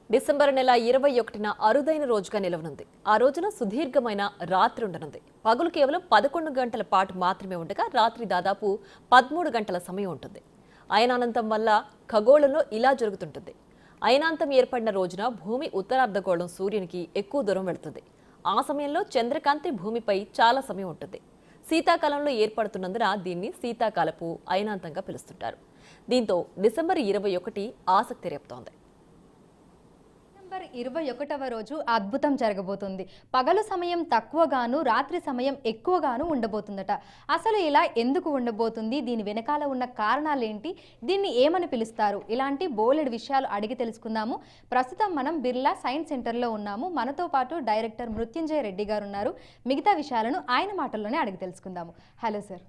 December నెల 21న అరుదైన రోజుగా నిలవనుంది. ఆ రోజున సుదీర్ఘమైన రాత్రి ఉండనుంది. పగలు కేవలం 11 గంటల పాటు మాత్రమే ఉండగా రాత్రి దాదాపు 13 గంటల సమయం ఉంటుంది. అయనానంతం వల్ల ఖగోళంలో ఇలా జరుగుతుంటుంది. అయనాంతం ఏర్పడిన రోజున భూమి ఉత్తరార్ధగోళం సూర్యునికి ఎక్కువ దూరం వెళుతుంది. ఆ సమయంలో చంద్రకాంతి భూమిపై చాలా సమయం ఉంటుంది. శీతాకాలంలో ఏర్పడుతున్నందున దీన్ని శీతాకాలపు అయనాంతంగా పిలుస్తుంటారు. దీంతో డిసెంబర్ 21 ఆసక్తి రేపుతోంది. డిసెంబర్ 21వ రోజు అద్భుతం జరగబోతుంది. పగలు సమయం తక్కువగాను రాత్రి సమయం ఎక్కువగాను ఉండబోతుందట. అసలు ఇలా ఎందుకు ఉండబోతుంది, దీని వెనకాల ఉన్న కారణాలేంటి, దీన్ని ఏమని పిలుస్తారు, ఇలాంటి బోలెడు విషయాలు అడిగి తెలుసుకుందాము. ప్రస్తుతం మనం బిర్లా సైన్స్ సెంటర్లో ఉన్నాము. మనతో పాటు డైరెక్టర్ మృత్యుంజయ రెడ్డి గారు ఉన్నారు. మిగతా విషయాలను ఆయన మాటల్లోనే అడిగి తెలుసుకుందాము. Hello sir.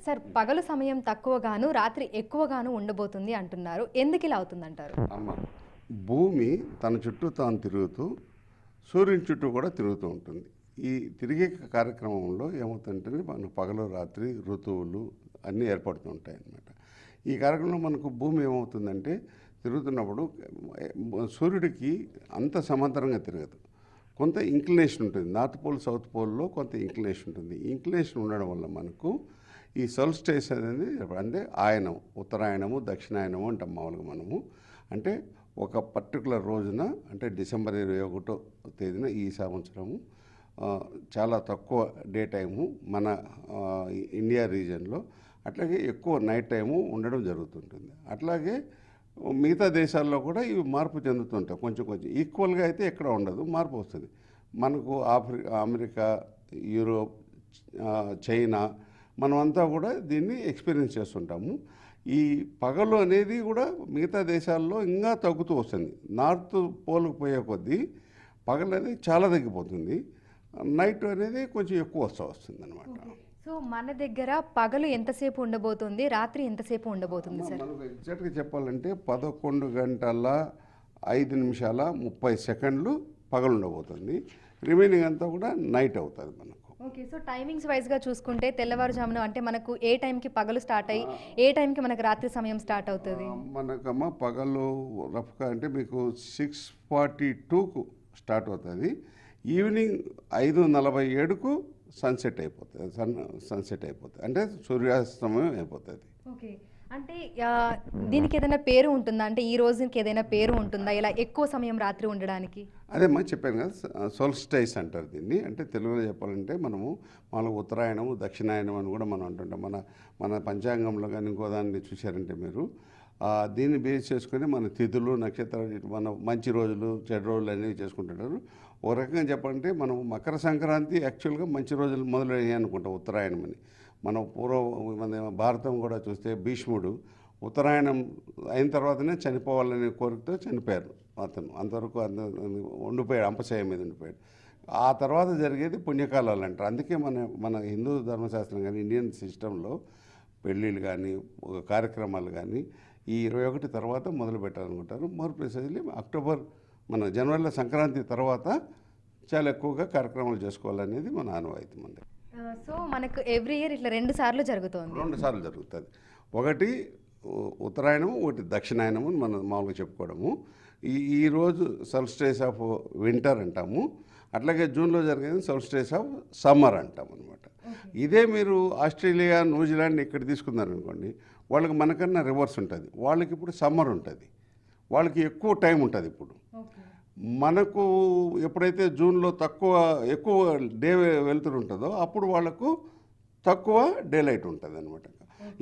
సార్, పగలు సమయం తక్కువగాను రాత్రి ఎక్కువగాను ఉండబోతుంది అంటున్నారు. ఎందుకు ఇలా అవుతుందంటారు? భూమి తన చుట్టూ తాను తిరుగుతూ సూర్యుని చుట్టూ కూడా తిరుగుతూ ఉంటుంది. ఈ తిరిగే కార్యక్రమంలో ఏమవుతుందంటే మనకు పగలు రాత్రి ఋతువులు అన్నీ ఏర్పడుతూ ఉంటాయి అన్నమాట. ఈ కార్యక్రమంలో మనకు భూమి ఏమవుతుందంటే తిరుగుతున్నప్పుడు సూర్యుడికి అంత సమాంతరంగా తిరగదు. కొంత ఇంక్లినేషన్ ఉంటుంది. నార్త్ పోల్ సౌత్ పోల్లో కొంత ఇంక్లినేషన్ ఉంటుంది. ఇంక్లినేషన్ ఉండడం వల్ల మనకు ఈ సోల్స్టిస్ అనేది అంటే ఆయనం, ఉత్తరాయణము దక్షిణాయనము అంటాం మామూలుగా మనము. అంటే ఒక పర్టికులర్ రోజున అంటే డిసెంబర్ 21వ తేదీన ఈ సంవత్సరము చాలా తక్కువ డే టైము మన ఇండియా రీజియన్లో, అట్లాగే ఎక్కువ నైట్ టైము ఉండడం జరుగుతుంటుంది. అట్లాగే మిగతా దేశాల్లో కూడా ఇవి మార్పు చెందుతుంటాయి. కొంచెం కొంచెం ఈక్వల్గా అయితే ఎక్కడ ఉండదు, మార్పు వస్తుంది. మనకు అమెరికా, యూరోప్, చైనా మనమంతా కూడా దీన్ని ఎక్స్పీరియన్స్ చేస్తుంటాము. ఈ పగలు అనేది కూడా మిగతా దేశాల్లో ఇంకా తగ్గుతూ వస్తుంది. నార్త్ పోల్కి పోయే కొద్దీ పగలు అనేది చాలా తగ్గిపోతుంది, నైట్ అనేది కొంచెం ఎక్కువ వస్తుంది అనమాట. సో మన దగ్గర పగలు ఎంతసేపు ఉండబోతుంది, రాత్రి ఎంతసేపు ఉండబోతుంది సార్? మనకు ఎగ్జాక్ట్గా చెప్పాలంటే 11 గంటల 5 నిమిషాల 30 సెకండ్లు పగలు ఉండబోతుంది. రిమైనింగ్ అంతా కూడా నైట్ అవుతుంది మనకు. ఓకే. సో టైమింగ్స్ వైజ్గా చూసుకుంటే తెల్లవారుజామున అంటే మనకు ఏ టైంకి పగలు స్టార్ట్ అయ్యి ఏ టైంకి మనకు రాత్రి సమయం స్టార్ట్ అవుతుంది? మనకమ్మ పగలు రఫ్గా అంటే మీకు 6:42కు స్టార్ట్ అవుతుంది. ఈవినింగ్ 5:47కు సన్సెట్ అయిపోతుంది. సన్సెట్ అయిపోతుంది అంటే సూర్యాస్తమయం అయిపోతుంది. ఓకే. అంటే దీనికి ఏదైనా పేరు ఉంటుందా? అంటే ఈ రోజుకి ఏదైనా పేరు ఉంటుందా ఇలా ఎక్కువ సమయం రాత్రి ఉండడానికి? అదే మనం చెప్పాను కదా, సోల్స్టిస్ అంటారు దీన్ని. అంటే తెలుగులో చెప్పాలంటే మనము ఉత్తరాయణము దక్షిణాయనం అని కూడా మనం అంటుంటాం. మన పంచాంగంలో కానీ ఇంకో దాన్ని చూశారంటే మీరు దీన్ని బేస్ చేసుకొని మన తిథులు నక్షత్రాలు మన మంచి రోజులు చెడు రోజులు అనేవి చేసుకుంటుంటారు. ఒక రకంగా చెప్పాలంటే మనం మకర సంక్రాంతి యాక్చువల్గా మంచి రోజులు మొదలయ్యాయి అనుకుంటాం ఉత్తరాయణం అని. మన మన భారతం కూడా చూస్తే భీష్ముడు ఉత్తరాయణం అయిన తర్వాతనే చనిపోవాలనే కోరికతో చనిపోయారు. అతను అంతవరకు ఉండిపోయాడు, అంపశయ్య మీద ఉండిపోయాడు. ఆ తర్వాత జరిగేది పుణ్యకాలాలు అంటారు. అందుకే మన హిందూ ధర్మశాస్త్రం కానీ ఇండియన్ సిస్టంలో పెళ్ళిళ్ళు కానీ కార్యక్రమాలు కానీ ఈ 21 తర్వాత మొదలు పెట్టాలనుకుంటారు. మోర్ ప్రిసైజ్లీ అక్టోబర్ మన జనవరిలో సంక్రాంతి తర్వాత చాలా ఎక్కువగా కార్యక్రమాలు చేసుకోవాలనేది మన ఆనవాయితీ మంది. సో మనకు ఎవ్రీ ఇయర్ ఇట్లా 2 సార్లు జరుగుతుంది? 2 సార్లు జరుగుతుంది. ఒకటి ఉత్తరాయణము, ఒకటి దక్షిణాయనము మనం మామూలుగా చెప్పుకోవడము. ఈరోజు సోల్స్టిస్ ఆఫ్ వింటర్ అంటాము. అట్లాగే జూన్లో జరిగేది సోల్స్టిస్ ఆఫ్ సమ్మర్ అంటాం అనమాట. ఇదే మీరు ఆస్ట్రేలియా, న్యూజిలాండ్ ఇక్కడ తీసుకున్నారనుకోండి, వాళ్ళకి మనకన్నా రివర్స్ ఉంటుంది. వాళ్ళకి ఇప్పుడు సమ్మర్ ఉంటుంది, వాళ్ళకి ఎక్కువ టైం ఉంటుంది. ఇప్పుడు మనకు ఎప్పుడైతే జూన్లో ఎక్కువ డే వెలుతురు ఉంటుందో అప్పుడు వాళ్ళకు తక్కువ డే లైట్ ఉంటుంది అనమాట.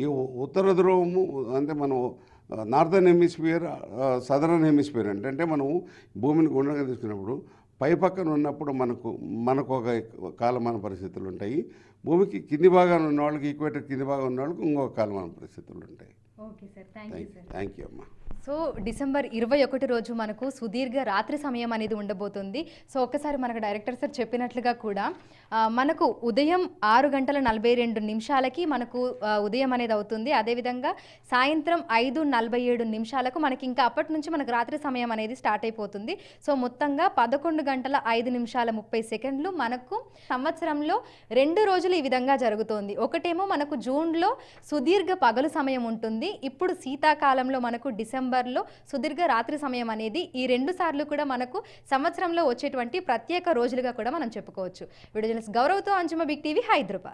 ఈ ఉత్తర ధ్రువము అంటే మనం నార్దర్న్ హెమిస్ఫియర్, సదరన్ హెమిస్ఫియర్ అంటే మనం భూమిని గుండ్రంగా తీసుకున్నప్పుడు పై పక్కన ఉన్నప్పుడు మనకు ఒక కాలమాన పరిస్థితులు ఉంటాయి. భూమికి కింది భాగాన్ని ఉన్న వాళ్ళకి, ఈక్వేటర్ కింది భాగం ఉన్న వాళ్ళకి ఇంకొక కాలమాన పరిస్థితులు ఉంటాయి. ఓకే సార్, థ్యాంక్ యూ అమ్మా. సో డిసెంబర్ 21 రోజు మనకు సుదీర్ఘ రాత్రి సమయం అనేది ఉండబోతుంది. సో ఒక్కసారి మనకు డైరెక్టర్ సార్ చెప్పినట్లుగా కూడా మనకు ఉదయం 6:42 మనకు ఉదయం అనేది అవుతుంది. అదేవిధంగా సాయంత్రం 5:47 మనకి ఇంకా అప్పటి నుంచి మనకు రాత్రి సమయం అనేది స్టార్ట్ అయిపోతుంది. సో మొత్తంగా 11:05:30 మనకు సంవత్సరంలో 2 రోజులు ఈ విధంగా జరుగుతోంది. ఒకటేమో మనకు జూన్లో సుదీర్ఘ పగలు సమయం ఉంటుంది, కానీ ఇప్పుడు శీతాకాలంలో మనకు డిసెంబర్లో సుదీర్ఘ రాత్రి సమయం అనేది ఈ 2 సార్లు కూడా మనకు సంవత్సరంలో వచ్చేటువంటి ప్రత్యేక రోజులుగా కూడా మనం చెప్పుకోవచ్చు. వీడియో జర్నలిస్ట్ గౌరవ్తో అంజుమ, బిగ్ టీవీ, హైదరాబాద్.